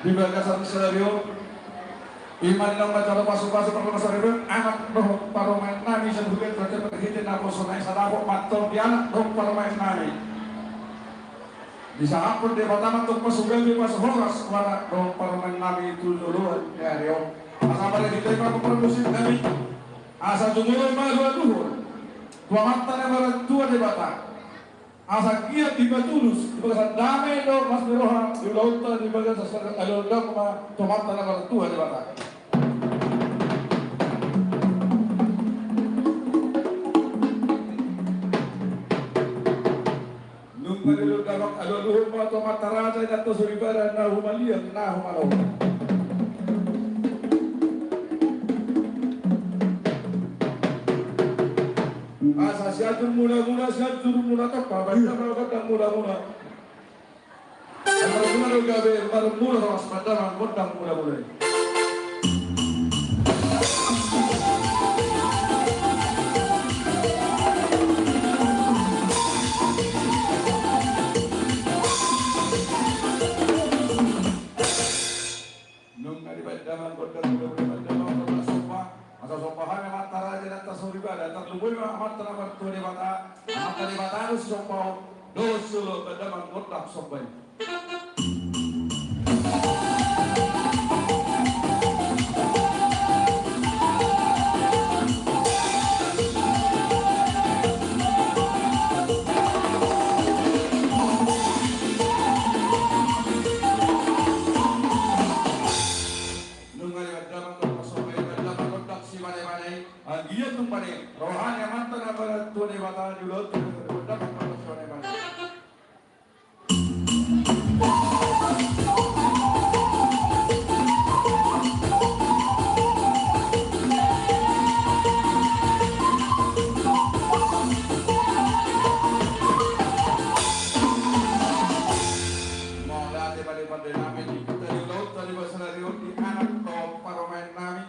di bagasan scenario iman nang macara pasuk-pasuk perkara sarebe anak roh paromen nami sebugen berarti berhitin apa sunai sadapok matur pianak roh paromen nami bisa ampun di pertama untuk pasukan di pas horas warna roh paromen nami itu duluan ya rio asa pada diterima produksi nami asa jumulai dua duhur dua mantan yang dua di bata asa kia tiba tulus di bagian damai do mas biroha di lautan di bagian sasar alur dama dua mantan yang dua di bata nunggu dalam alur luhur atau mata raja jatuh suribara nahu malian nahu malau asa siatur mula-mula siatur mula apa baca melakukan mula-mula mula gabe mula sama sepeda godang mula-mula nung dari baca godang mula-mula asal sompahan yang mata raja dan tasawiribada terlebih amat tenaga tua di mata amat dari mata harus sompau dosulo pada mangkotak sompai dia tuh pada rohani mantan apa tuh di mata dulu tuh dapat manusia di mana mau lihat pada nami kita di laut tadi bahasa dari di anak atau paromen nami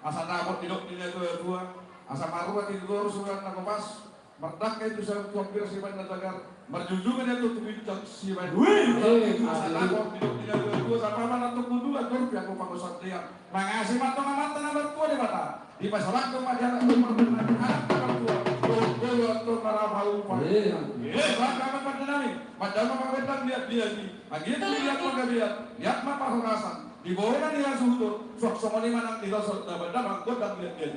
asal takut hidup di dua asa maruat itu harus surat nakopas merdak itu saya tumpir si ban natagar merjujungan itu tubincak si ban asa takut hidup di dua sama mana untuk kudu atur pihak pangosat dia mengasih matang amatan nomor tua di mata di masyarakat itu majalah perbenaran anak nomor tua dulu atur marahau bahkan pada nami majalah mengawetkan lihat dia di akhirnya lihat maka lihat mapa harasan di bawah dia suhutur sok-sok lima nang tiga sok dapat godang lihat dia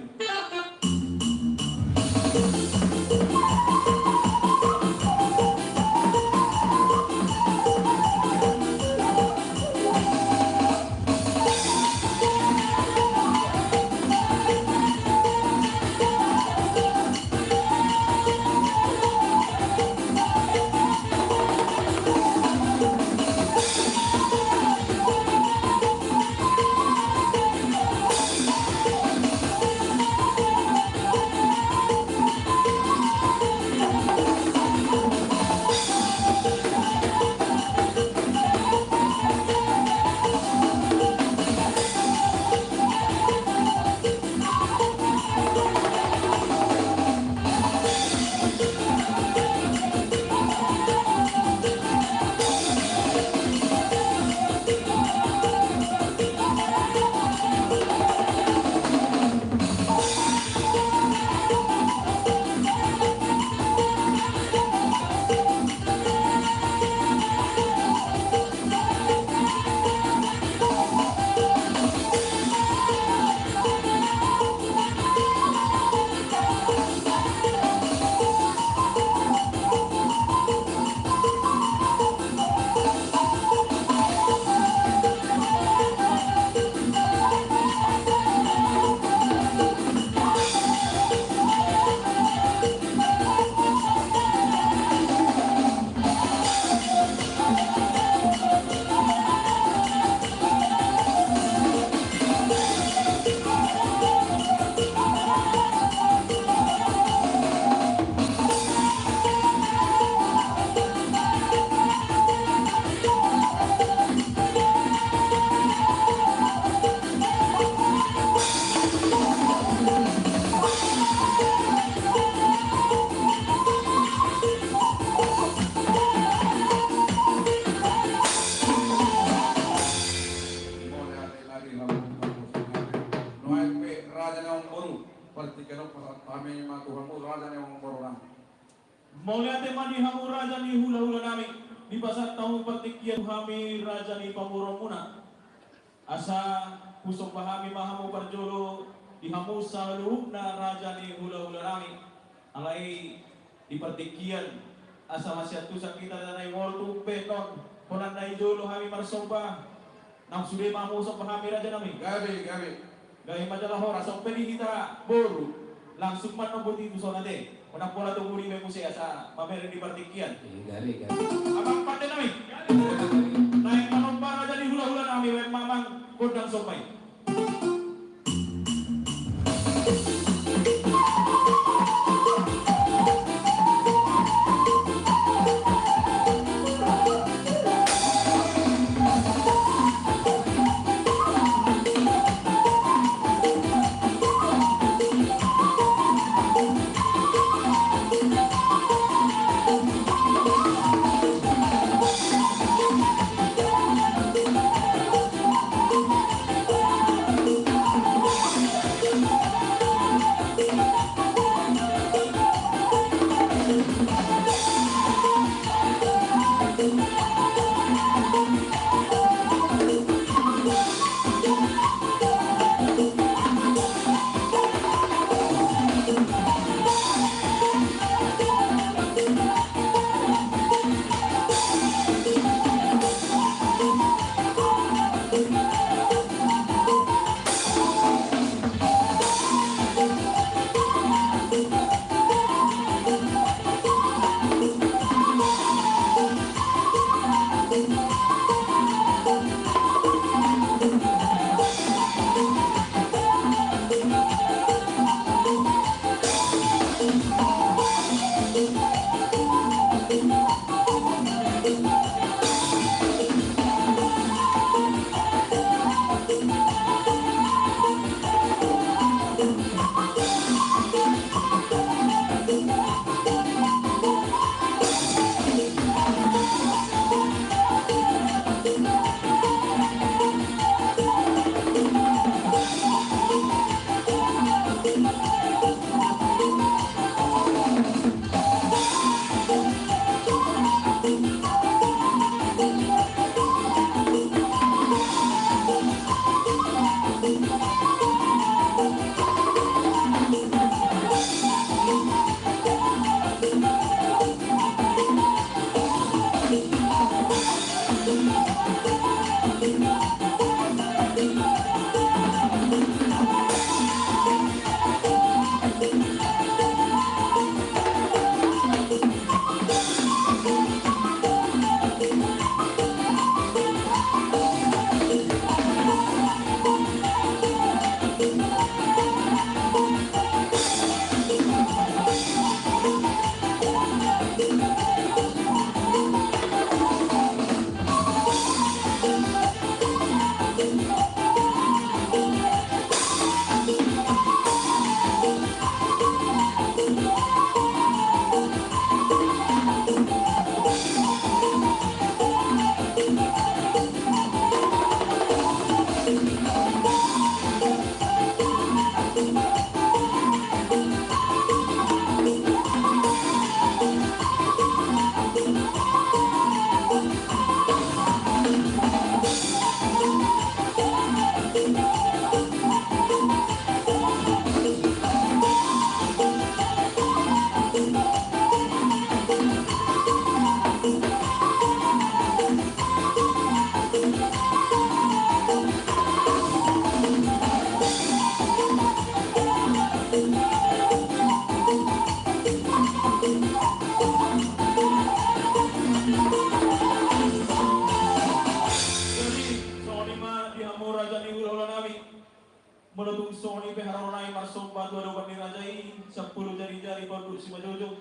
Dok kami matuhamu raja yang borong. Maulia tema di hamu raja ni hula-hula nami di pasar tahun pertikian kami raja ni pamurong muna asa kusok pahami mahamu parjolo di hamu saluhna raja ni hula-hula nami alai di pertikian asa masih tusak kita danai wortu beton konan dai jolo kami marsoba nang sudah mamu sok pahami raja nami Gabi. gaya majalah hora sok pedi kita boru langsung manobuti itu sonade Unang bola tunguri may musya sa mamere di partikian. Gari. Abang pandai nami. Naik manompang aja di hula-hula nami may mamang kundang sopay. Menutung Sony Peharonai Marsomba dua bani rajai 10 jari-jari produk si majojo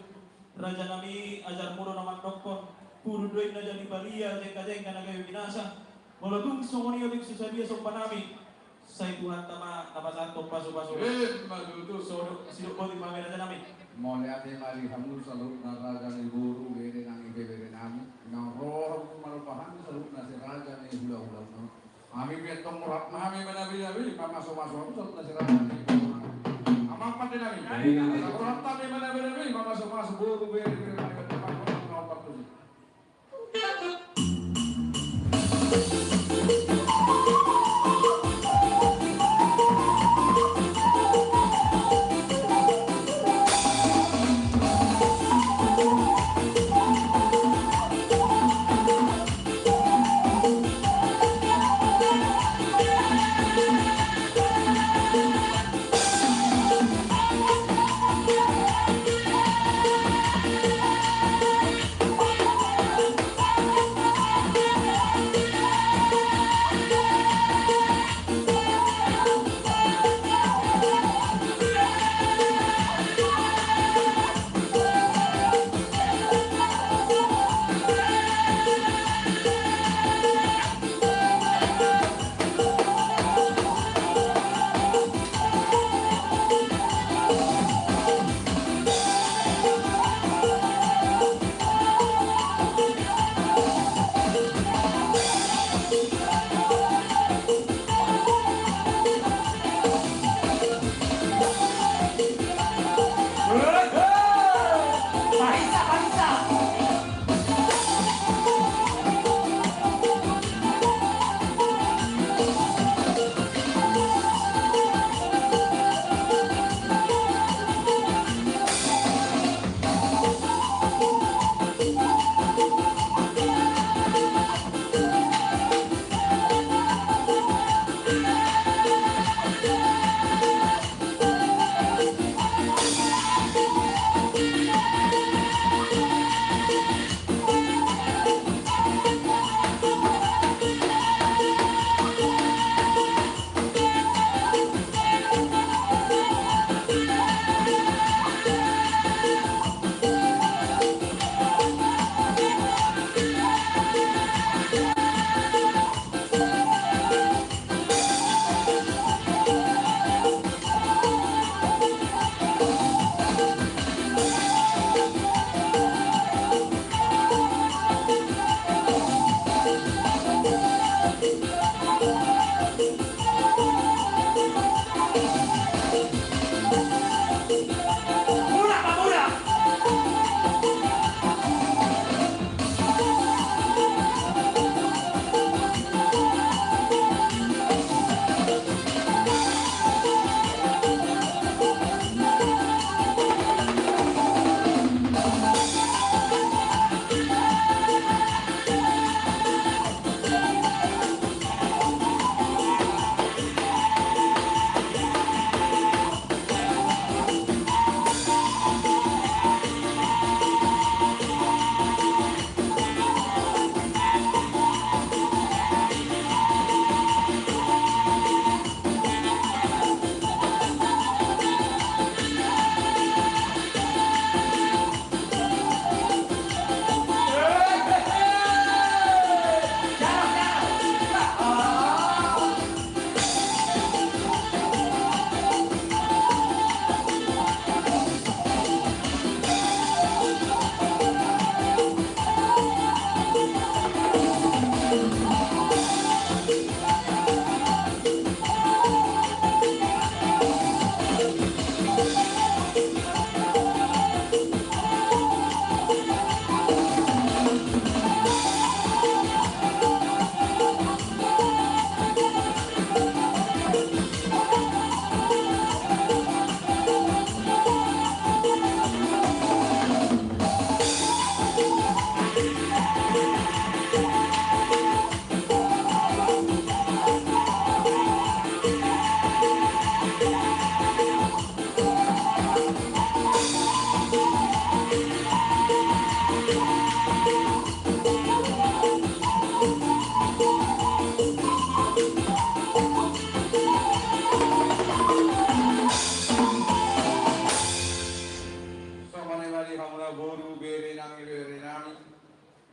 raja nami ajar muro naman dokon puro duit na jadi balia jengka-jengka na kayo binasa menutung Sony otik susadia sompa nami say Tuhan tama napasatong paso-paso Majuto. sidok ko di mami raja nami Moliate mali hamul salut na raja ni guru gede nang ibebere nami. Nang roh malupahan salut na si raja ni hula-hula no. Ami bentong murat nami menabi-nabi, mama so-maso salut na si raja ni guru. Amang papan din namin. Sa kurang tabi mana-mana masuk-masuk guru beri nomor tujuh.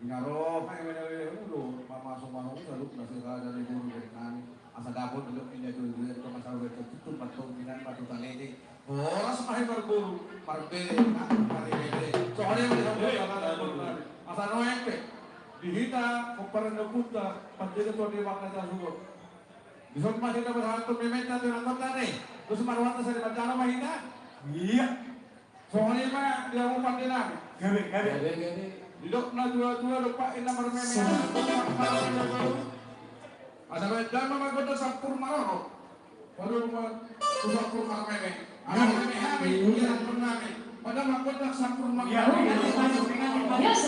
Ingaro pa ulo pamasok manong sa loob na sila dari guru dari nani asa dapot dulu pindah dulu itu masalah itu patung pinan patu talede oras mahin berguru marbede marbede soalnya mereka berkata asa noempe dihita kumparan na punta pandito to di wakna sa sugo bisog masih na berhantu mementa to nang tane terus marwata sa di bantana mahina Iya. Soalnya mah dia mau pakai nama. Gede. Duduk na dua-dua lupa ina mermene. Ada bedan mah goda sampur maroro. Baru mah sampur marmene. Ada mene hame yang pernah. Padahal mah goda sampur marmene. Yes.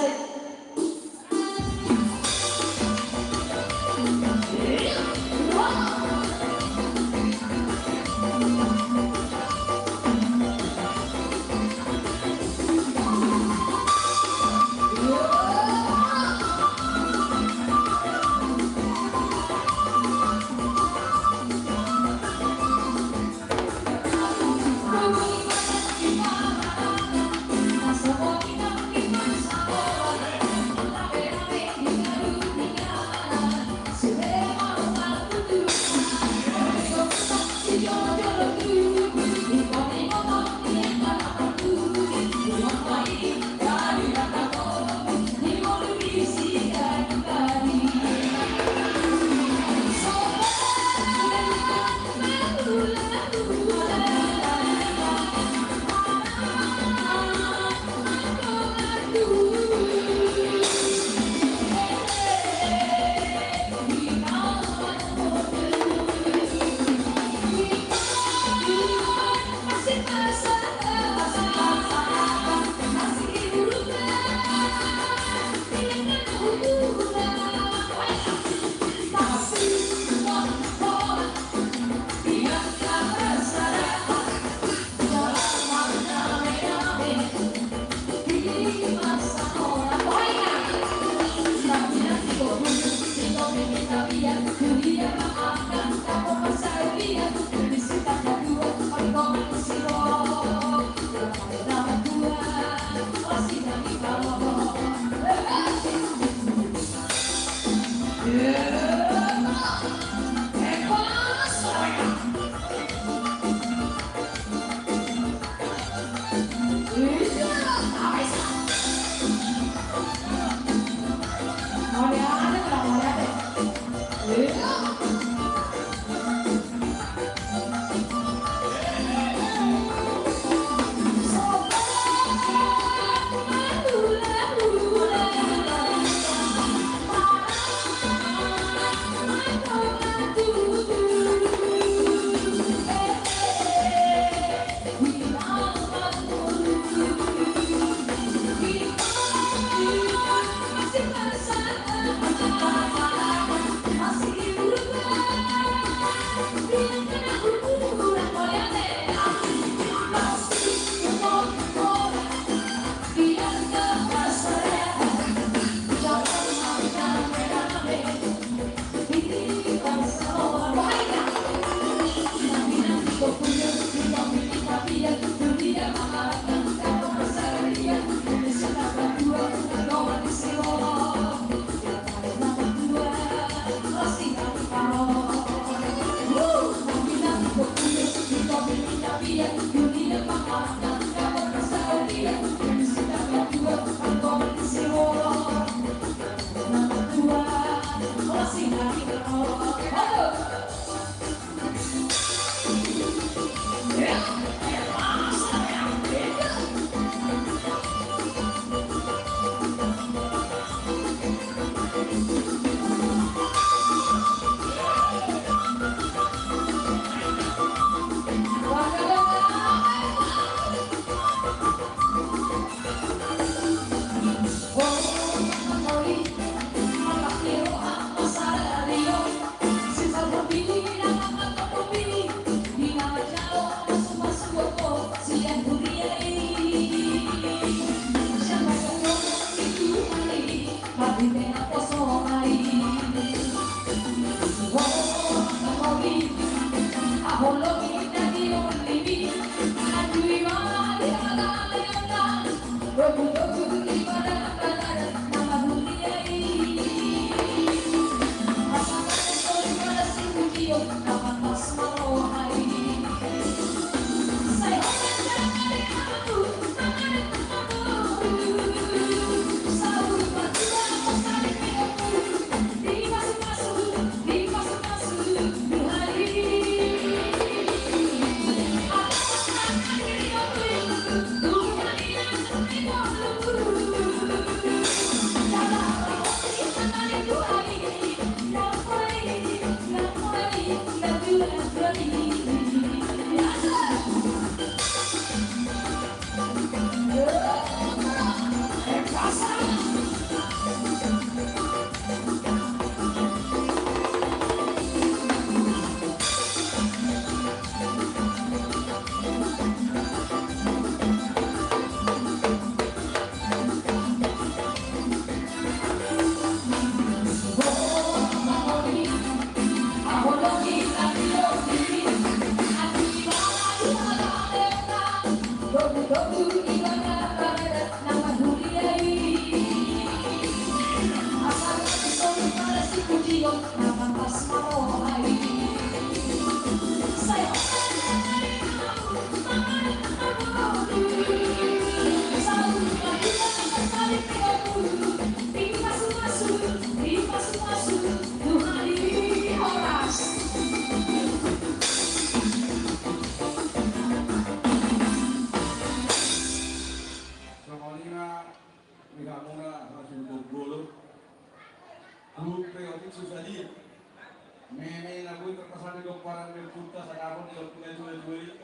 Meme na bui terkesan di parang di puta sakapon di lokal jual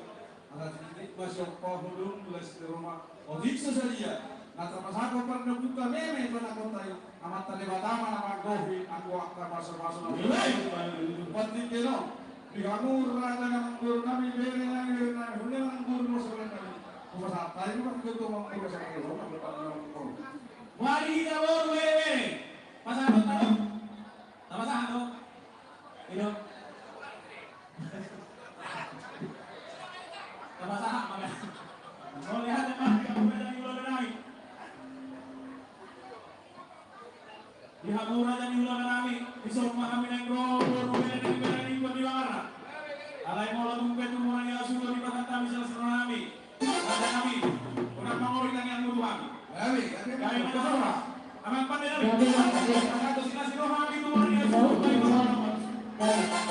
ada sedikit masih pohon tulis di rumah. Oh diksa saja. Nah termasuk pernah buka meme pernah kontai. Amat tadi batama nama govi aku akan masuk. Penting keno. Di kamu raja yang guru kami beri nami hujan guru masuk kami. Kumasa tadi kan kita mau kita sakit. Mari kita baru meme. Pasang tahu. Nama satu. Ini. Nama sahak mana? Mau lihat teman kamu dari Ulo Nami. Di Hamura dan Ulo Nami, disuruh memahami negro, berbeda di Warna. Alai mau lagu betul mulai asuh di bahan kami selesai Nami. Ada kami, orang mengori yang dulu kami. Kami mana semua? Aman pandai Nami. Satu sinasi roh kami itu mulai asuh di bahan kami. Sayang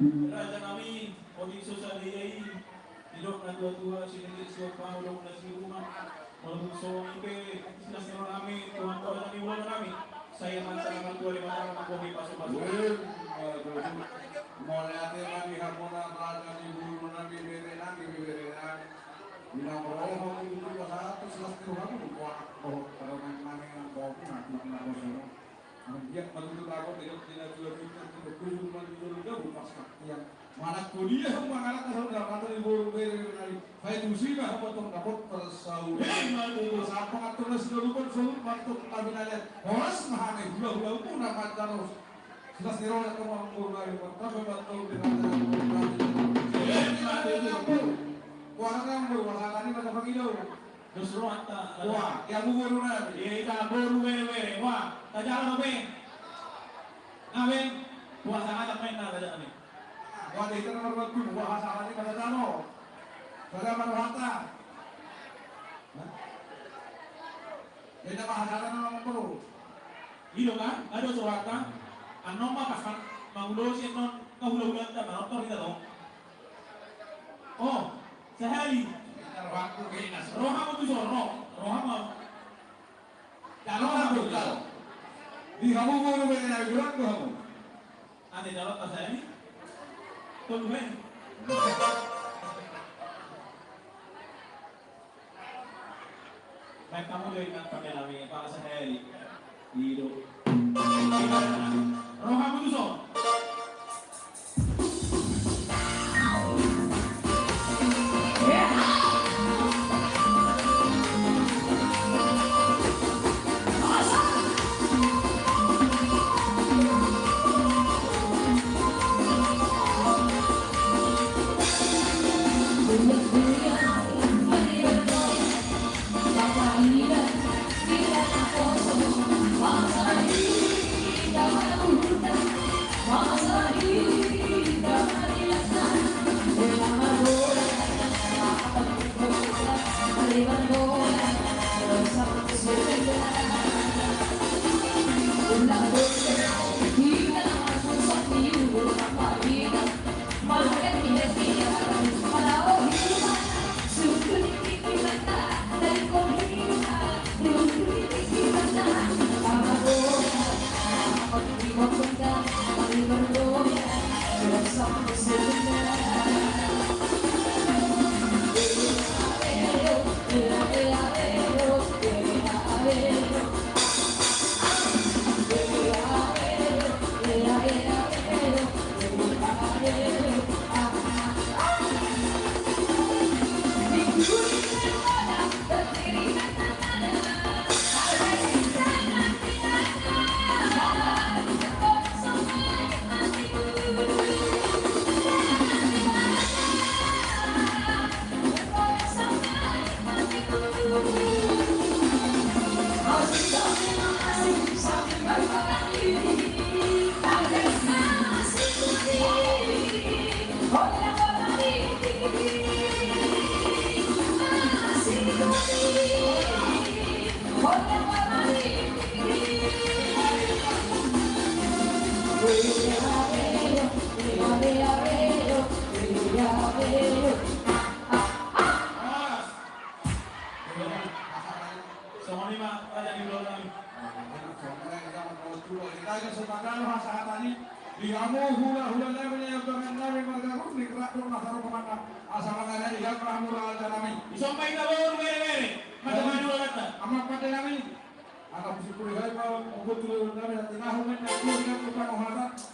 Raja kami, Odiso sa Liyay, Idok na tua-tua, sinigit siya pa, ulong na si rumah, malungsong ibe, sinas nyo kami, tuwan-tuwan na niwala kami, saya man sa naman tuwa lima na mabuhay pasok-pasok. Mulai ate mani hamona raja ni guru nabi bere nabi bilang roh itu satu selas Tuhan buat roh kalau nang yang bawa nak roh dia menurut aku tidak kita kudu menurut bukan yang mana kuliah mengalah kalau dapat dari guru bere dari baik musibah potong dapat persau siapa ngatur seluruh suruh waktu kabinanya horas mahane hula pun dapat terus selas roh itu mengguru dari tapi betul Kuara kan berwasana ni macam begini. Justru anta, Wah, yang buru na. dia ita boru were, wah, tajala no be, ngawen, puasa ada main na tajala ni. Wah, itu nomor satu. Bahasa ni kata jano. Saya mana harta. Ini bahasa ni nomor satu. Ilo kan, ada surata, anoma pasan, mangulo si non kahula-hula ta, manotor kita dong. Oh, sehari. Waktu kinas. Roham tu roham. Roham betul. Di kamu buru beri nak bulan tu kamu. Ada jalan tak saya ni? Tuan Ben. Baik kamu dia ingat pakai nama Pak sehari. Hidup. Roham tu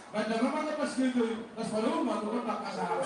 Baca memang apa sih itu? Terus baru mau turun tak kasar.